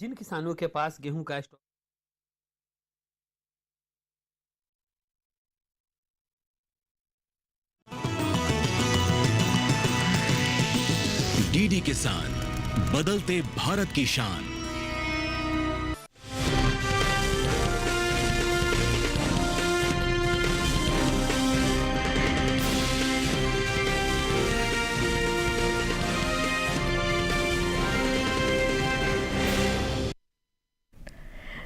जिन किसानों के पास गेहूं का स्टॉक डीडी किसान, बदलते भारत की शान।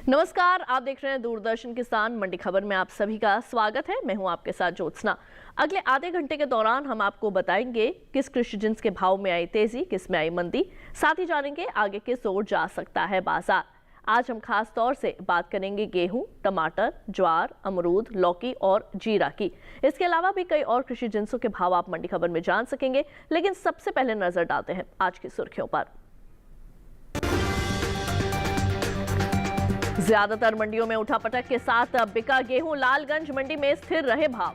नमस्कार, आप देख रहे हैं दूरदर्शन किसान मंडी खबर में आप सभी का स्वागत है। मैं हूं आपके साथ ज्योत्सना। अगले आधे घंटे के दौरान हम आपको बताएंगे किस कृषि जिन्स के भाव में आई तेजी, किस में आई मंदी, साथ ही जानेंगे आगे किस ओर जा सकता है बाजार। आज हम खास तौर से बात करेंगे गेहूं, टमाटर, ज्वार, अमरूद, लौकी और जीरा की। इसके अलावा भी कई और कृषि जिन्सों के भाव आप मंडी खबर में जान सकेंगे, लेकिन सबसे पहले नजर डालते हैं आज की सुर्खियों पर। ज्यादातर मंडियों में उठापटक के साथ बिका गेहूं, लालगंज मंडी में स्थिर रहे भाव।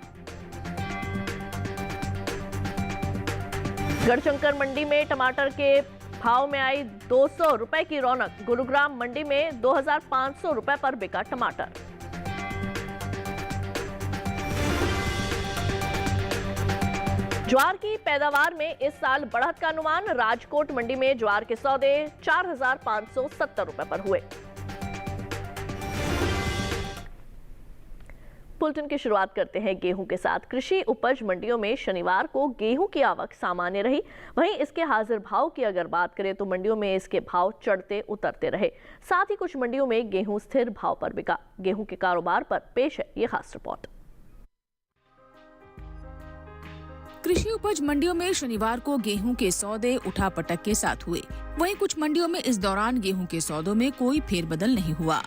गढ़शंकर मंडी में टमाटर के भाव में आई 200 रुपए की रौनक। गुरुग्राम मंडी में 2500 रुपए पर बिका टमाटर। ज्वार की पैदावार में इस साल बढ़त का अनुमान। राजकोट मंडी में ज्वार के सौदे 4570 रुपए पर हुए। बुलेटिन की शुरुआत करते हैं गेहूं के साथ। कृषि उपज मंडियों में शनिवार को गेहूं की आवक सामान्य रही। वहीं इसके हाजिर भाव की अगर बात करें तो मंडियों में इसके भाव चढ़ते उतरते रहे। साथ ही कुछ मंडियों में गेहूं स्थिर भाव पर बिका। गेहूं के कारोबार पर पेश है ये खास रिपोर्ट। कृषि उपज मंडियों में शनिवार को गेहूं के सौदे उठापटक के साथ हुए। वहीं कुछ मंडियों में इस दौरान गेहूं के सौदों में कोई फेरबदल नहीं हुआ।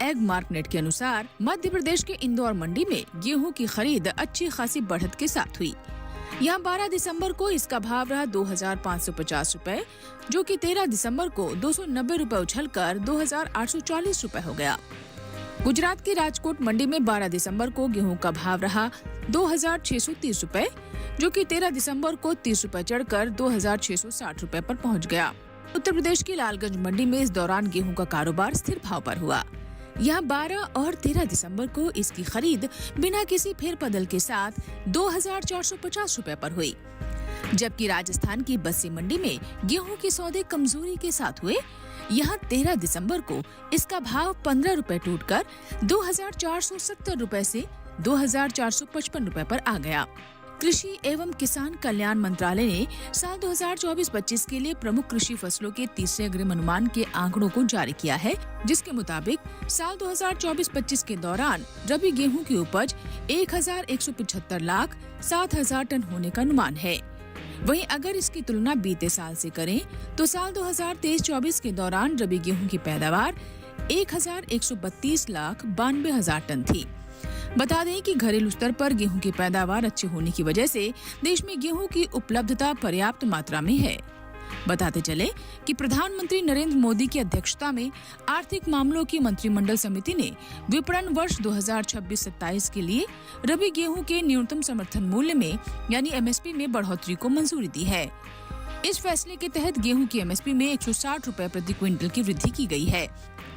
एग मार्केट के अनुसार मध्य प्रदेश के इंदौर मंडी में गेहूं की खरीद अच्छी खासी बढ़त के साथ हुई। यहां 12 दिसंबर को इसका भाव रहा 2550 रुपए, जो कि 13 दिसंबर को 290 रुपए उछलकर 2840 रुपए हो गया। गुजरात की राजकोट मंडी में 12 दिसंबर को गेहूं का भाव रहा 2630 रुपए, जो कि 13 दिसंबर को 30 रुपए चढ़कर 2660 रुपए पर पहुंच गया। उत्तर प्रदेश की लालगंज मंडी में इस दौरान गेहूं का कारोबार स्थिर भाव पर हुआ। यहाँ 12 और 13 दिसंबर को इसकी खरीद बिना किसी फेरबदल के साथ 2450 रुपए पर हुई। जबकि राजस्थान की बस्सी मंडी में गेहूं के सौदे कमजोरी के साथ हुए। यहाँ 13 दिसंबर को इसका भाव 15 रुपए टूटकर 2470 रुपए से 2455 रुपए पर आ गया। कृषि एवं किसान कल्याण मंत्रालय ने साल 2024-25 के लिए प्रमुख कृषि फसलों के तीसरे अग्रिम अनुमान के आंकड़ों को जारी किया है, जिसके मुताबिक साल 2024-25 के दौरान रबी गेहूं की उपज 1175 लाख 7,000 टन होने का अनुमान है। वहीं अगर इसकी तुलना बीते साल से करें तो साल 2023-24 के दौरान रबी गेहूं की पैदावार 1132 लाख 92,000 टन थी। बता दें कि घरेलू स्तर पर गेहूं की पैदावार अच्छी होने की वजह से देश में गेहूं की उपलब्धता पर्याप्त मात्रा में है। बताते चले कि प्रधानमंत्री नरेंद्र मोदी की अध्यक्षता में आर्थिक मामलों की मंत्रिमंडल समिति ने विपणन वर्ष 2026-27 के लिए रबी गेहूं के न्यूनतम समर्थन मूल्य में यानी एमएसपी में बढ़ोतरी को मंजूरी दी है। इस फैसले के तहत गेहूं की एमएसपी में 160 रुपए प्रति क्विंटल की वृद्धि की गई है,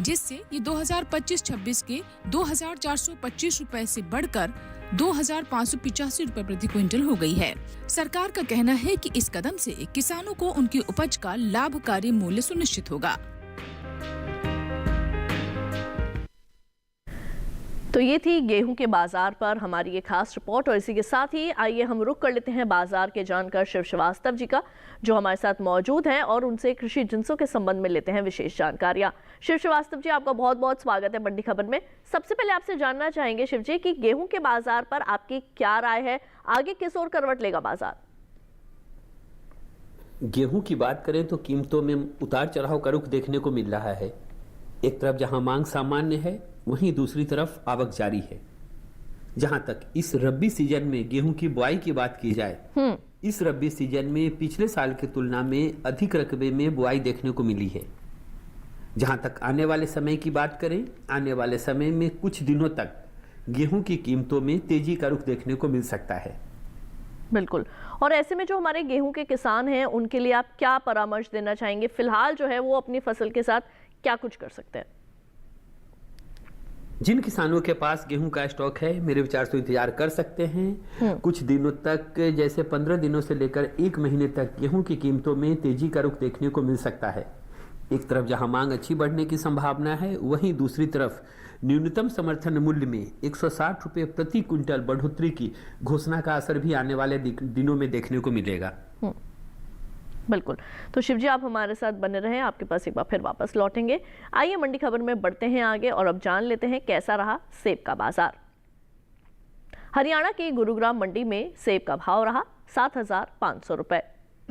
जिससे ये 2025-26 के 2425 रुपए से बढ़कर 2585 रुपए प्रति क्विंटल हो गई है। सरकार का कहना है कि इस कदम से किसानों को उनकी उपज का लाभकारी मूल्य सुनिश्चित होगा। तो ये थी गेहूं के बाजार पर हमारी ये खास रिपोर्ट। और इसी के साथ ही आइए हम रुख कर लेते हैं बाजार के जानकार शिव श्रीवास्तव जी का, जो हमारे साथ मौजूद हैं, और उनसे कृषि जिन्सों के संबंध में लेते हैं विशेष जानकारियां। शिव श्रीवास्तव जी, आपका बहुत बहुत स्वागत है मंडी खबर में। सबसे पहले आपसे जानना चाहेंगे शिव जी कि गेहूं के बाजार पर आपकी क्या राय है, आगे किस ओर करवट लेगा बाजार? गेहूं की बात करें तो कीमतों में उतार चढ़ाव का रुख देखने को मिल रहा है। एक तरफ जहां मांग सामान्य है, वहीं दूसरी तरफ आवक जारी है। जहां तक इस रब्बी सीजन में गेहूं की बुआई की बात की जाए, इस रब्बी सीजन में पिछले साल की तुलना में अधिक रकबे में बुआई देखने को मिली है। जहां तक आने वाले समय की बात करें, आने वाले समय में कुछ दिनों तक गेहूं की कीमतों में तेजी का रुख देखने को मिल सकता है। बिल्कुल। और ऐसे में जो हमारे गेहूं के किसान हैं, उनके लिए आप क्या परामर्श देना चाहेंगे? फिलहाल जो है वो अपनी फसल के साथ क्या कुछ कर सकते हैं? जिन किसानों के पास गेहूं का स्टॉक है, मेरे विचार से इंतजार कर सकते हैं। कुछ दिनों तक, जैसे 15 दिनों से लेकर 1 महीने तक गेहूं की कीमतों में तेजी का रुख देखने को मिल सकता है। एक तरफ जहां मांग अच्छी बढ़ने की संभावना है, वहीं दूसरी तरफ न्यूनतम समर्थन मूल्य में 160 रुपये प्रति क्विंटल बढ़ोतरी की घोषणा का असर भी आने वाले दिनों में देखने को मिलेगा। बिल्कुल। तो शिव जी, आप हमारे साथ बने रहें, आपके पास एक बार फिर वापस लौटेंगे। आइए मंडी खबर में बढ़ते हैं आगे और अब जान लेते हैं कैसा रहा सेब का बाजार। हरियाणा की गुरुग्राम मंडी में सेब का भाव रहा 7,500 रुपए।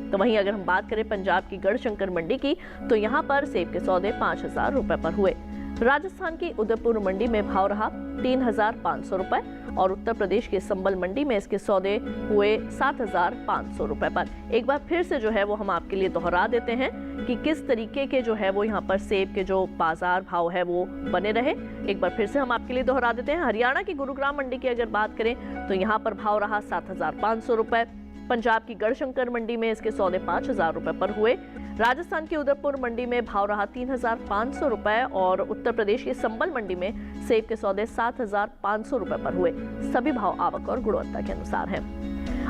तो वहीं अगर हम बात करें पंजाब की गढ़शंकर मंडी की, तो यहाँ पर सेब के सौदे 5,000 रुपए पर हुए। राजस्थान की उदयपुर मंडी में भाव रहा 3,500 रुपए और उत्तर प्रदेश के संबल मंडी में इसके सौदे हुए 7,500 रुपए पर। एक बार फिर से जो है वो हम आपके लिए दोहरा देते हैं कि किस तरीके के जो है वो यहाँ पर सेब के जो बाजार भाव है वो बने रहे। एक बार फिर से हम आपके लिए दोहरा देते हैं। हरियाणा की गुरुग्राम मंडी की अगर बात करें तो यहाँ पर भाव रहा 7,500 रुपए। पंजाब की गढ़शंकर मंडी में इसके सौदे 5,000 रुपए पर हुए। राजस्थान की उदयपुर मंडी में भाव रहा 3,500 रुपए और उत्तर प्रदेश की संबल मंडी में सेब के सौदे 7,500 रुपए पर हुए। सभी भाव आवक और गुणवत्ता के अनुसार हैं।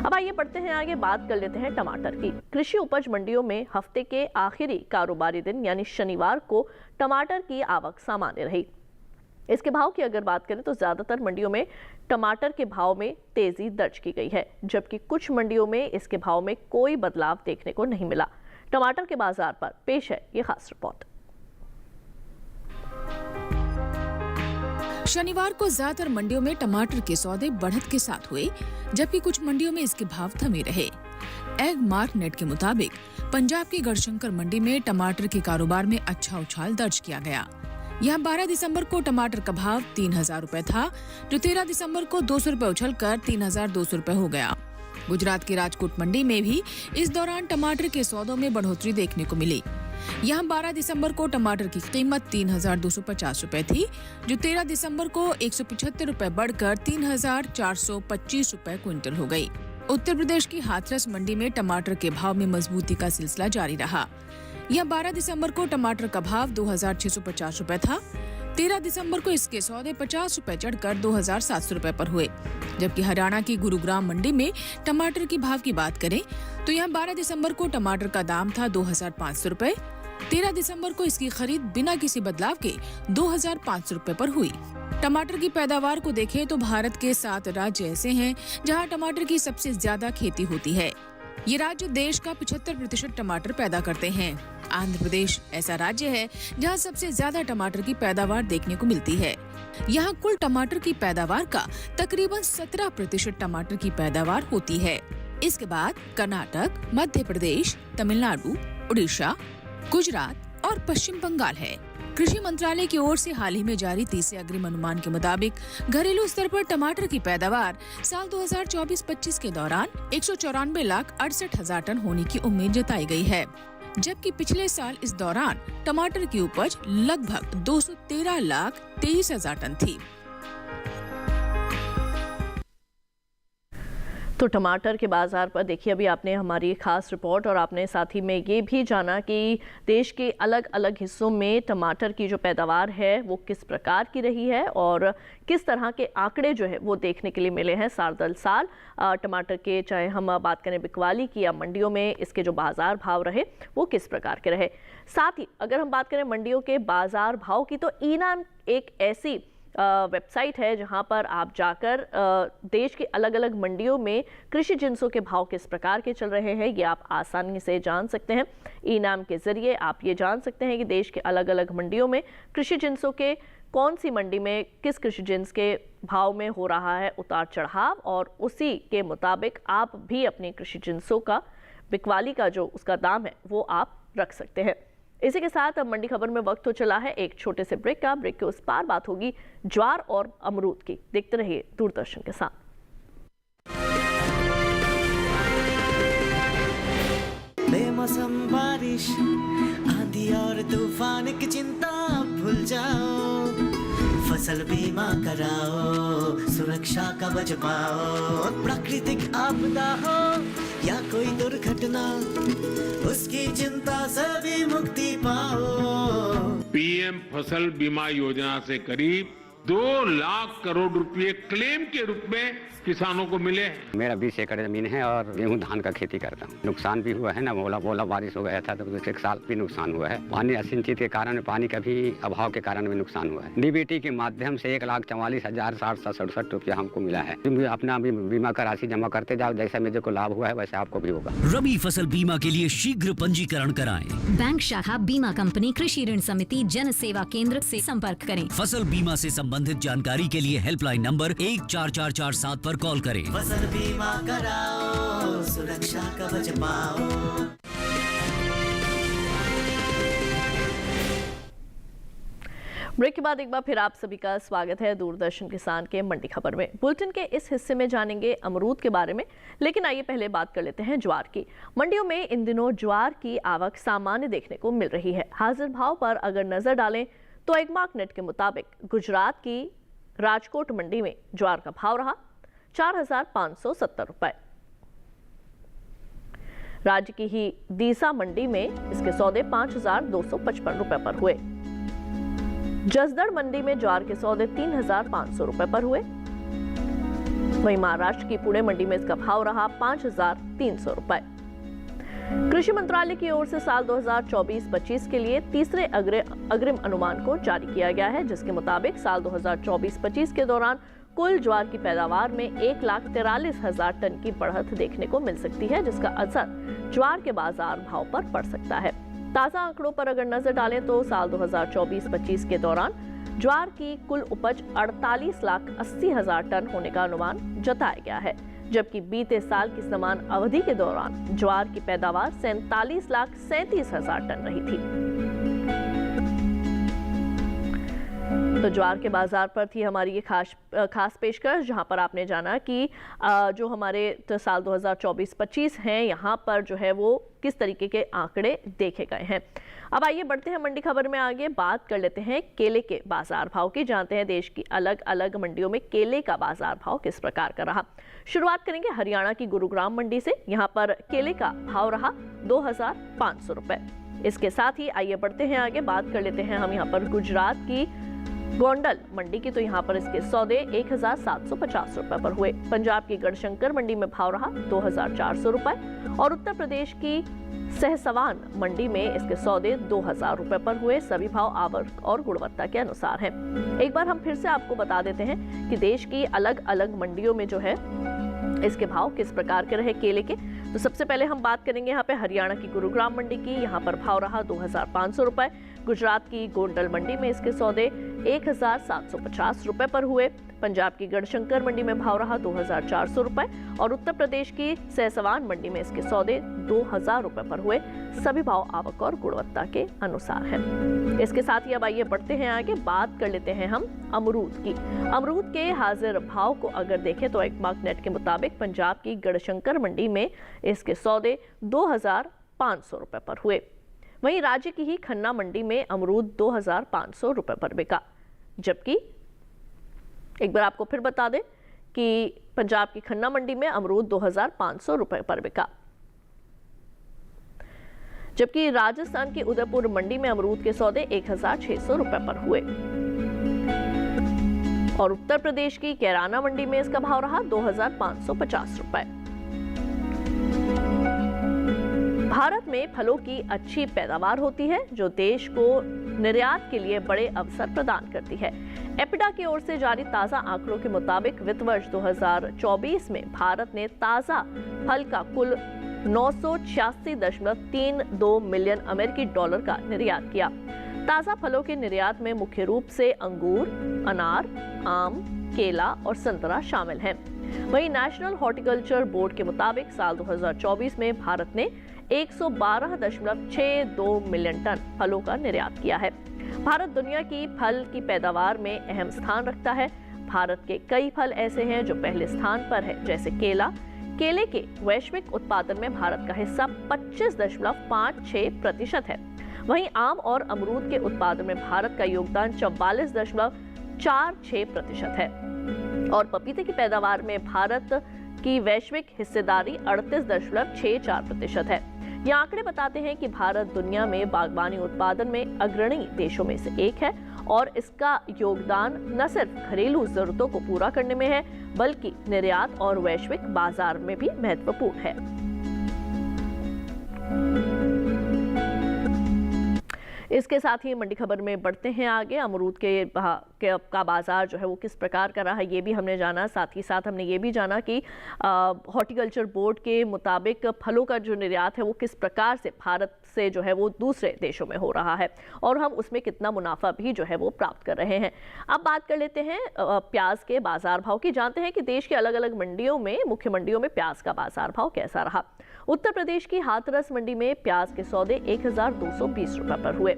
अब आइए बढ़ते हैं आगे, बात कर लेते हैं टमाटर की। कृषि उपज मंडियों में हफ्ते के आखिरी कारोबारी दिन यानी शनिवार को टमाटर की आवक सामान्य रही। इसके भाव की अगर बात करें तो ज्यादातर मंडियों में टमाटर के भाव में तेजी दर्ज की गई है, जबकि कुछ मंडियों में इसके भाव में कोई बदलाव देखने को नहीं मिला। टमाटर के बाजार पर पेश है ये खास रिपोर्ट। शनिवार को ज्यादातर मंडियों में टमाटर के सौदे बढ़त के साथ हुए, जबकि कुछ मंडियों में इसके भाव थमे रहे। एग मार्क नेट के मुताबिक पंजाब की गढ़शंकर मंडी में टमाटर के कारोबार में अच्छा उछाल दर्ज किया गया। यहाँ 12 दिसंबर को टमाटर का भाव 3,000 रुपए था, जो 13 दिसंबर को 200 रुपए उछलकर 3,200 रुपए हो गया। गुजरात की राजकोट मंडी में भी इस दौरान टमाटर के सौदों में बढ़ोतरी देखने को मिली। यहाँ 12 दिसंबर को टमाटर की कीमत 3,250 रुपए थी, जो 13 दिसंबर को 175 रुपए बढ़कर 3,425 रुपए क्विंटल हो गई। उत्तर प्रदेश की हाथरस मंडी में टमाटर के भाव में मजबूती का सिलसिला जारी रहा। यहाँ 12 दिसंबर को टमाटर का भाव 2,650 रुपए था। 13 दिसंबर को इसके सौदे 50 रुपए चढ़कर 2,700 रुपए पर हुए। जबकि हरियाणा की गुरुग्राम मंडी में टमाटर की भाव की बात करें तो यहाँ 12 दिसंबर को टमाटर का दाम था 2,500 रुपए। 13 दिसंबर को इसकी खरीद बिना किसी बदलाव के 2,500 रुपए पर हुई। टमाटर की पैदावार को देखें तो भारत के 7 राज्य ऐसे हैं जहाँ टमाटर की सबसे ज्यादा खेती होती है। ये राज्य देश का 75% टमाटर पैदा करते हैं। आंध्र प्रदेश ऐसा राज्य है जहां सबसे ज्यादा टमाटर की पैदावार देखने को मिलती है। यहाँ कुल टमाटर की पैदावार का तकरीबन 17% टमाटर की पैदावार होती है। इसके बाद कर्नाटक, मध्य प्रदेश, तमिलनाडु, उड़ीसा, गुजरात और पश्चिम बंगाल है। कृषि मंत्रालय की ओर से हाल ही में जारी तीसरे अग्रिम अनुमान के मुताबिक घरेलू स्तर पर टमाटर की पैदावार साल 2024-25 के दौरान 194,68,000 टन होने की उम्मीद जताई गई है, जबकि पिछले साल इस दौरान टमाटर की उपज लगभग 213,23,000 टन थी। तो टमाटर के बाजार पर देखिए, अभी आपने हमारी खास रिपोर्ट और आपने साथ ही में ये भी जाना कि देश के अलग अलग हिस्सों में टमाटर की जो पैदावार है वो किस प्रकार की रही है और किस तरह के आंकड़े जो है वो देखने के लिए मिले हैं साल दर साल। टमाटर के, चाहे हम बात करें बिकवाली की या मंडियों में, इसके जो बाजार भाव रहे वो किस प्रकार के रहे। साथ ही अगर हम बात करें मंडियों के बाजार भाव की, तो ईनाम एक ऐसी वेबसाइट है जहां पर आप जाकर देश के अलग अलग मंडियों में कृषि जिन्सों के भाव किस प्रकार के चल रहे हैं ये आप आसानी से जान सकते हैं। ईनाम के जरिए आप ये जान सकते हैं कि देश के अलग अलग मंडियों में कृषि जिन्सों के कौन सी मंडी में किस कृषि जिन्स के भाव में हो रहा है उतार चढ़ाव, और उसी के मुताबिक आप भी अपने कृषि जिन्सों का बिकवाली का जो उसका दाम है वो आप रख सकते हैं। इसी के साथ अब मंडी खबर में वक्त हो चला है एक छोटे से ब्रेक का। ब्रेक के उस पार बात होगी ज्वार और अमरूद की। देखते रहिए दूरदर्शन के साथ। बेमौसम बारिश, आंधी और तूफान की चिंता भूल जाओ, फसल बीमा कराओ, सुरक्षा कवच पाओ। प्राकृतिक आपदा हो या कोई दुर्घटना, उसकी चिंता से भी मुक्ति पाओ। पीएम फसल बीमा योजना से करीब 2 लाख करोड़ रुपए क्लेम के रूप में किसानों को मिले हैं। मेरा 20 एकड़ जमीन है और गेहूं धान का खेती करता हूं। नुकसान भी हुआ है ना, बोला बारिश हो गया था तो एक साल भी नुकसान हुआ है। पानी असिंचित के कारण, पानी का भी अभाव के कारण भी नुकसान हुआ है। डीबीटी के माध्यम से 1,44,767 रुपया हमको मिला है। अपना बीमा का राशि जमा करते जाओ, जैसा मेरे को लाभ हुआ है वैसे आपको भी होगा। रबी फसल बीमा के लिए शीघ्र पंजीकरण कराएं। बैंक शाखा, बीमा कंपनी, कृषि ऋण समिति, जन सेवा केंद्र से संपर्क करें। फसल बीमा से संबंधित जानकारी के लिए हेल्पलाइन नंबर 14447 पर कॉल करें। फसल बीमा कराओ, सुरक्षा कवच पाओ। ब्रेक के बाद एक बार फिर आप सभी का स्वागत है दूरदर्शन किसान के मंडी खबर में। बुलेटिन के इस हिस्से में जानेंगे अमरूद के बारे में, लेकिन आइए पहले बात कर लेते हैं ज्वार की। मंडियों में इन दिनों ज्वार की आवक सामान्य देखने को मिल रही है। हाजिर भाव पर अगर नजर डालें तो एगमार्क नेट के मुताबिक गुजरात की राजकोट मंडी में ज्वार का भाव रहा 4,570 रुपए। राज्य की ही दीसा मंडी में इसके सौदे 5,255 रुपए पर हुए। जसदड़ मंडी में ज्वार के सौदे 3,500 रुपए पर हुए। वहीं महाराष्ट्र की पुणे मंडी में इसका भाव रहा 5,300 रुपए। कृषि मंत्रालय की ओर से साल 2024-25 के लिए तीसरे अग्रिम अनुमान को जारी किया गया है, जिसके मुताबिक साल 2024-25 के दौरान कुल ज्वार की पैदावार में 1,43,000 टन की बढ़त देखने को मिल सकती है, जिसका असर ज्वार के बाजार भाव पर पड़ सकता है। ताजा आंकड़ों पर अगर नजर डालें तो साल 2024-25 के दौरान ज्वार की कुल उपज 48,80,000 टन होने का अनुमान जताया गया है, जबकि बीते साल की समान अवधि के दौरान ज्वार की पैदावार 47,37,000 टन रही थी। तो ज्वार के बाजार पर थी हमारी ये खास पेशकश, जहां पर आपने जाना कि जो हमारे साल 2024-25 हैं, यहाँ पर जो है वो किस तरीके के आंकड़े देखे गए हैं। अब आइए बढ़ते हैं मंडी खबर में आगे, बात कर लेते हैं केले के बाजार भाव की। जानते हैं देश की अलग अलग मंडियों में केले का बाजार भाव किस प्रकार का रहा। शुरुआत करेंगे हरियाणा की गुरुग्राम मंडी से। यहाँ पर केले का भाव रहा 2,500 रुपए। इसके साथ ही आइए बढ़ते हैं आगे, बात कर लेते हैं हम यहाँ पर गुजरात की गोंडल मंडी की। तो यहाँ पर इसके सौदे 1,750 रुपए पर हुए। पंजाब की गढ़शंकर मंडी में भाव रहा 2,400 रुपए और उत्तर प्रदेश की सहसवान मंडी में इसके सौदे 2,000 रुपए पर हुए। सभी भाव आवक और गुणवत्ता के अनुसार हैं। एक बार हम फिर से आपको बता देते हैं कि देश की अलग अलग मंडियों में जो है इसके भाव किस प्रकार के रहे केले के। तो सबसे पहले हम बात करेंगे यहाँ पे हरियाणा की गुरुग्राम मंडी की। यहाँ पर भाव रहा 2,500 रुपए। गुजरात की गोंडल मंडी में इसके सौदे 1,750 रुपए पर हुए। पंजाब की गढ़शंकर मंडी में भाव रहा 2,400 रुपए और उत्तर प्रदेश की सहसवान मंडी में इसके सौदे 2,000 रुपए पर हुए। सभी भाव आवक और गुणवत्ता के अनुसार हैं। इसके साथ ही अब आइए बढ़ते हैं आगे, बात कर लेते हैं हम अमरूद की। अमरूद के हाजिर भाव को अगर देखें तो एगमार्क नेट के मुताबिक पंजाब की गढ़शंकर मंडी में इसके सौदे 2,500 रुपए पर हुए। वहीं राज्य की ही खन्ना मंडी में अमरूद 2,500 रुपए पर बिका, जबकि एक बार आपको फिर बता दें कि पंजाब की खन्ना मंडी में अमरूद 2,500 रुपए पर बिका, जबकि राजस्थान की उदयपुर मंडी में अमरूद के सौदे 1,600 रुपए पर हुए और उत्तर प्रदेश की कैराना मंडी में इसका भाव रहा 2,550 रुपए। भारत में फलों की अच्छी पैदावार होती है, जो देश को निर्यात के लिए बड़े अवसर प्रदान करती है। एपिडा की ओर से जारी ताजा आंकड़ों के मुताबिक वित्त वर्ष 2024 में भारत ने ताजा फल का कुल 986.32 मिलियन अमेरिकी डॉलर का निर्यात किया। ताजा फलों के निर्यात में मुख्य रूप से अंगूर, अनार, आम, केला और संतरा शामिल हैं। वहीं नेशनल हॉर्टिकल्चर बोर्ड के मुताबिक साल 2024 में भारत ने 112.62 मिलियन टन फलों का निर्यात किया है। भारत दुनिया की फल की पैदावार में अहम स्थान रखता है। भारत के कई फल ऐसे हैं जो पहले स्थान पर है, जैसे केला। केले के वैश्विक उत्पादन में भारत का हिस्सा 25.56% है। वहीं आम और अमरूद के उत्पादन में भारत का योगदान 44.46% है और पपीते की पैदावार में भारत की वैश्विक हिस्सेदारी 38.64% है। ये आंकड़े बताते हैं कि भारत दुनिया में बागवानी उत्पादन में अग्रणी देशों में से एक है और इसका योगदान न सिर्फ घरेलू जरूरतों को पूरा करने में है बल्कि निर्यात और वैश्विक बाजार में भी महत्वपूर्ण है। इसके साथ ही मंडी खबर में बढ़ते हैं आगे। अमरूद का बाजार जो है वो किस प्रकार का रहा है ये भी हमने जाना। साथ ही साथ हमने ये भी जाना कि हॉर्टिकल्चर बोर्ड के मुताबिक फलों का जो निर्यात है वो किस प्रकार से भारत से जो है वो दूसरे देशों में हो रहा है और हम उसमें कितना मुनाफा भी जो है वो प्राप्त कर रहे हैं। अब बात कर लेते हैं प्याज के बाजार भाव की। जानते हैं कि देश के अलग अलग मंडियों में, मुख्य मंडियों में प्याज का बाजार भाव कैसा रहा। उत्तर प्रदेश की हाथरस मंडी में प्याज के सौदे 1220 रुपए पर हुए।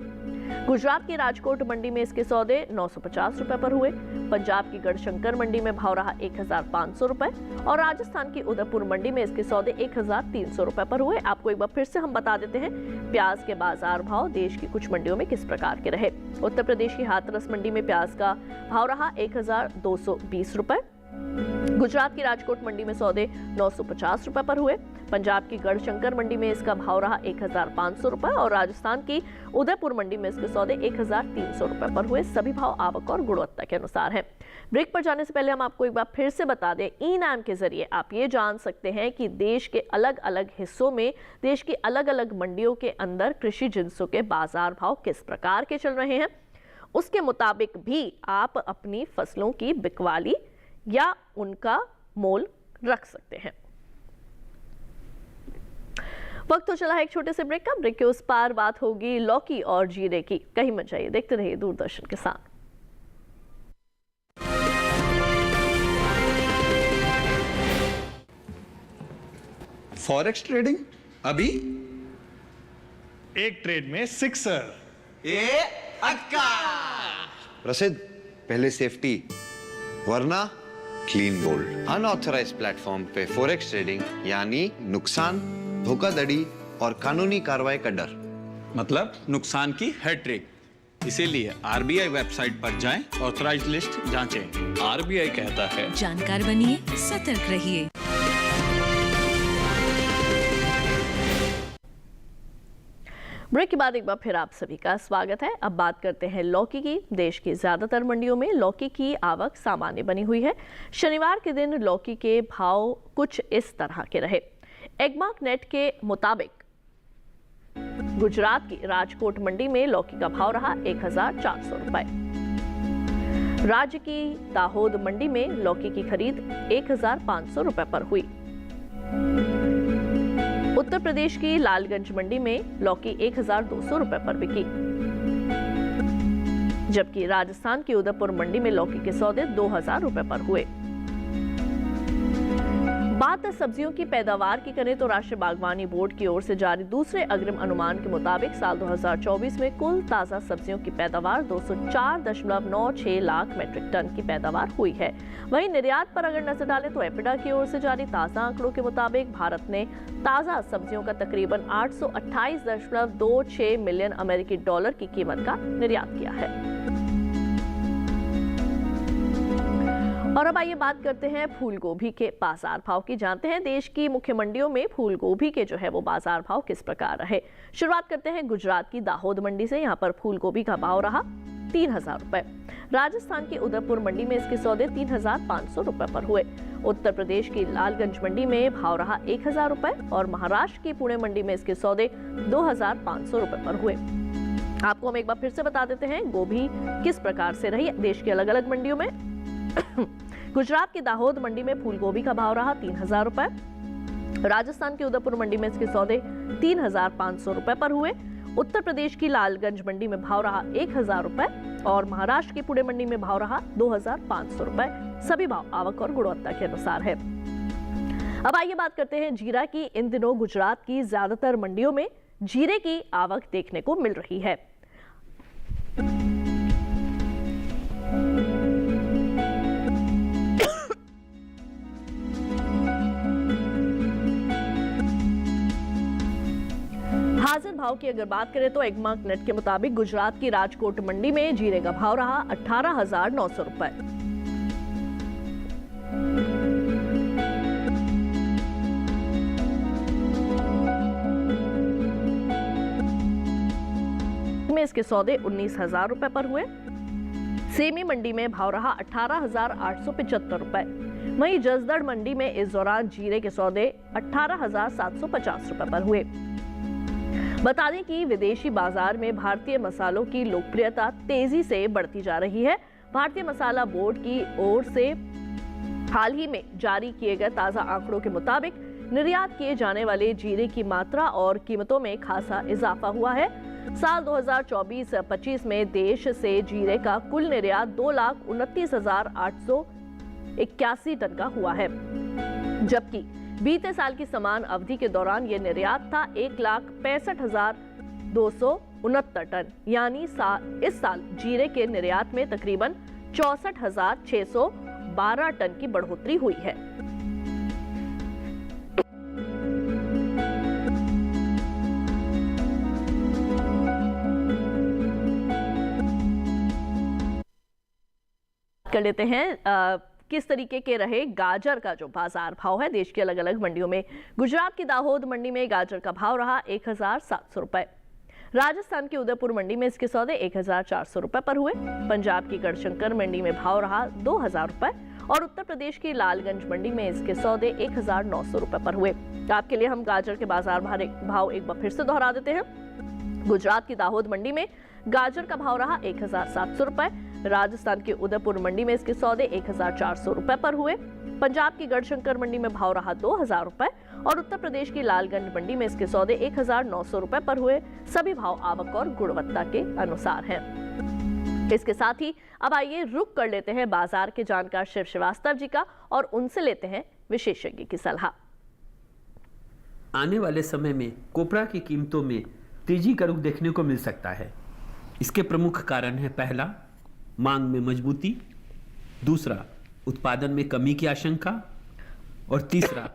गुजरात की राजकोट मंडी में इसके सौदे 950 रुपए पर हुए। पंजाब की गढ़शंकर मंडी में भाव रहा 1500 रुपए और राजस्थान की उदयपुर मंडी में इसके सौदे 1300 रुपए पर हुए। आपको एक बार फिर से हम बता देते हैं प्याज के बाजार भाव देश की कुछ मंडियों में किस प्रकार के रहे। उत्तर प्रदेश की हाथरस मंडी में प्याज का भाव रहा 1220 रुपए। गुजरात की राजकोट मंडी में सौदे 950 रुपए पर हुए। पंजाब की गढ़शंकर मंडी में इसका भाव रहा 1500 रुपए और राजस्थान की उदयपुर मंडी में इसके सौदे 1300 रुपए पर हुए। सभी भाव आवक और गुणवत्ता के अनुसार हैं। ब्रेक पर जाने से पहले हम आपको एक बार फिर से बता दें, ई-नाम के जरिए आप ये जान सकते हैं कि देश के अलग अलग हिस्सों में, देश की अलग अलग मंडियों के अंदर कृषि जिन्सों के बाजार भाव किस प्रकार के चल रहे हैं। उसके मुताबिक भी आप अपनी फसलों की बिकवाली या उनका मोल रख सकते हैं। वक्त तो चला है एक छोटे से ब्रेक का। ब्रेक के उस पार बात होगी लौकी और जीरे की। कहीं मत जाइए, देखते रहिए दूरदर्शन किसान। फॉरेक्स ट्रेडिंग अभी एक ट्रेड में सिक्सर। प्रसिद्ध, पहले सेफ्टी वरना क्लीन गोल्ड। अनऑथराइज्ड प्लेटफॉर्म पे फॉरेक्स ट्रेडिंग यानी नुकसान, धोखाधड़ी और कानूनी कार्रवाई का डर। मतलब नुकसान की हैट्रिक। इसीलिए आरबीआई वेबसाइट पर जाएं, ऑथराइज्ड लिस्ट जांचें। आरबीआई कहता है जानकार बनिए, सतर्क रहिए। ब्रेक के बाद एक बार फिर आप सभी का स्वागत है। अब बात करते हैं लौकी की। देश की ज्यादातर मंडियों में लौकी की आवक सामान्य बनी हुई है। शनिवार के दिन लौकी के भाव कुछ इस तरह के रहे। एगमार्क नेट के मुताबिक गुजरात की राजकोट मंडी में लौकी का भाव रहा 1400 रुपए। राज्य की दाहोद मंडी में लौकी की खरीद 1500 रुपए पर हुई। उत्तर प्रदेश की लालगंज मंडी में लौकी 1200 रुपए पर बिकी, जबकि राजस्थान की उदयपुर मंडी में लौकी के सौदे 2000 रुपए पर हुए। बात सब्जियों की पैदावार की करें तो राष्ट्रीय बागवानी बोर्ड की ओर से जारी दूसरे अग्रिम अनुमान के मुताबिक साल 2024 में कुल ताजा सब्जियों की पैदावार 204.96 लाख मीट्रिक टन की पैदावार हुई है। वहीं निर्यात पर अगर नजर डालें तो एपिडा की ओर से जारी ताजा आंकड़ों के मुताबिक भारत ने ताजा सब्जियों का तकरीबन 828.26 मिलियन अमेरिकी डॉलर की कीमत का निर्यात किया है। और अब आइए बात करते हैं फूल गोभी के बाजार भाव की। जानते हैं देश की मुख्य मंडियों में फूल गोभी के जो है वो बाजार भाव किस प्रकार रहे। शुरुआत करते हैं गुजरात की दाहोद मंडी से। यहाँ पर फूल गोभी का भाव रहा 3000 रुपए। राजस्थान की उदयपुर मंडी में इसके सौदे 3500 रुपए पर हुए। उत्तर प्रदेश की लालगंज मंडी में भाव रहा 1000 रुपए और महाराष्ट्र की पुणे मंडी में इसके सौदे 2500 रुपए पर हुए। आपको हम एक बार फिर से बता देते हैं गोभी किस प्रकार से रही देश की अलग अलग मंडियों में। गुजरात की दाहोद मंडी में फूल गोभी का भाव रहा 3000 रुपए। राजस्थान की उदयपुर मंडी में इसके सौदे 3500 रुपए पर हुए। उत्तर प्रदेश की लालगंज मंडी में भाव रहा 1000 रुपए और महाराष्ट्र की पुणे मंडी में भाव रहा 2500 रुपए। सभी भाव आवक और गुणवत्ता के अनुसार है। अब आइए बात करते हैं जीरा की। इन दिनों गुजरात की ज्यादातर मंडियों में जीरे की आवक देखने को मिल रही है। हाजिर भाव की अगर बात करें तो एगमार्क नेट के मुताबिक गुजरात की राजकोट मंडी में जीरे का भाव रहा 18,900 रुपए। में इसके सौदे 19,000 रुपए पर हुए। सेमी मंडी में भाव रहा 18,875 रुपए। वहीं जसदड़ मंडी में इस दौरान जीरे के सौदे 18,750 रुपए पर हुए। बता दें कि विदेशी बाजार में भारतीय मसालों की लोकप्रियता तेजी से बढ़ती जा रही है। भारतीय मसाला बोर्ड की ओर से हाल ही में जारी किए गए ताजा आंकड़ों के मुताबिक निर्यात किए जाने वाले जीरे की मात्रा और कीमतों में खासा इजाफा हुआ है। साल 2024-25 में देश से जीरे का कुल निर्यात 2,29,881 टन का हुआ है, जबकि बीते साल की समान अवधि के दौरान यह निर्यात था 1,65,269 टन। यानी इस साल जीरे के निर्यात में तकरीबन 64,612 टन की बढ़ोतरी हुई है। कर लेते हैं किस तरीके के रहे गाजर का जो बाजार भाव है देश की अलग अलग मंडियों में। गुजरात की दाहोद मंडी में गाजर का भाव रहा 1,700 रुपए। राजस्थान की उदयपुर मंडी में इसके सौदे 1,400 रुपए पर हुए। पंजाब की गढ़शंकर मंडी में भाव रहा 2,000 रुपए और उत्तर प्रदेश की लालगंज मंडी में इसके सौदे 1,900 रुपए पर हुए। आपके लिए हम गाजर के बाजार भाव एक बार फिर से दोहरा देते हैं। गुजरात की दाहोद मंडी में गाजर का भाव रहा 1,700 रुपए। राजस्थान की उदयपुर मंडी में इसके सौदे 1,400 रुपए पर हुए। पंजाब की गढ़शंकर मंडी में भाव रहा 2,000 रुपए और उत्तर प्रदेश की लालगंज मंडी में इसके सौदे 1,900 रुपए पर हुए। सभी भाव आवक और गुणवत्ता के अनुसार हैं। इसके साथ ही अब आइए रुक कर लेते हैं बाजार के जानकार शिव श्रीवास्तव जी का और उनसे लेते हैं विशेषज्ञ की सलाह। आने वाले समय में कोपरा की कीमतों में तेजी का रुख देखने को मिल सकता है। इसके प्रमुख कारण है, पहला, मांग में मजबूती, दूसरा, उत्पादन में कमी की आशंका और तीसरा,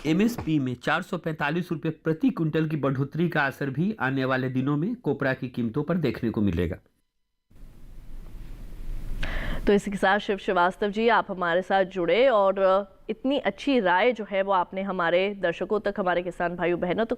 एमएसपी में 445 रुपये प्रति क्विंटल की बढ़ोतरी का असर भी आने वाले दिनों में कोपरा की कीमतों पर देखने को मिलेगा। तो इसी के साथ शिव श्रीवास्तव जी आप हमारे साथ जुड़े और इतनी अच्छी राय जो है वो आपने हमारे दर्शकों तक, हमारे किसान भाइयों बहनों तक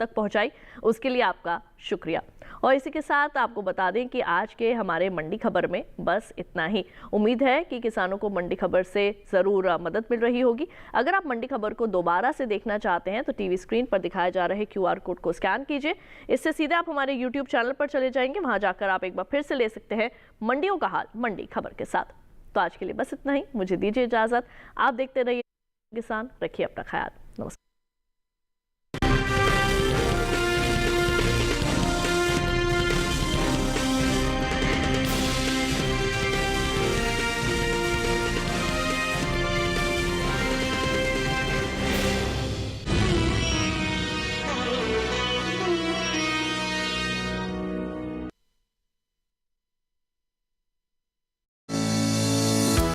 पहुंचाई, उसके लिए आपका शुक्रिया। और इसी के साथ आपको बता दें कि आज के हमारे मंडी खबर में बस इतना ही। उम्मीद है कि किसानों को मंडी खबर से ज़रूर मदद मिल रही होगी। अगर आप मंडी खबर को दोबारा से देखना चाहते हैं तो टीवी स्क्रीन पर दिखाए जा रहे QR कोड को स्कैन कीजिए। इससे सीधे आप हमारे YouTube चैनल पर चले जाएंगे। वहां जाकर आप एक बार फिर से ले सकते हैं मंडियों का हाल मंडी खबर के साथ। तो आज के लिए बस इतना ही, मुझे दीजिए इजाजत। आप देखते रहिए किसान, रखिए अपना ख्याल।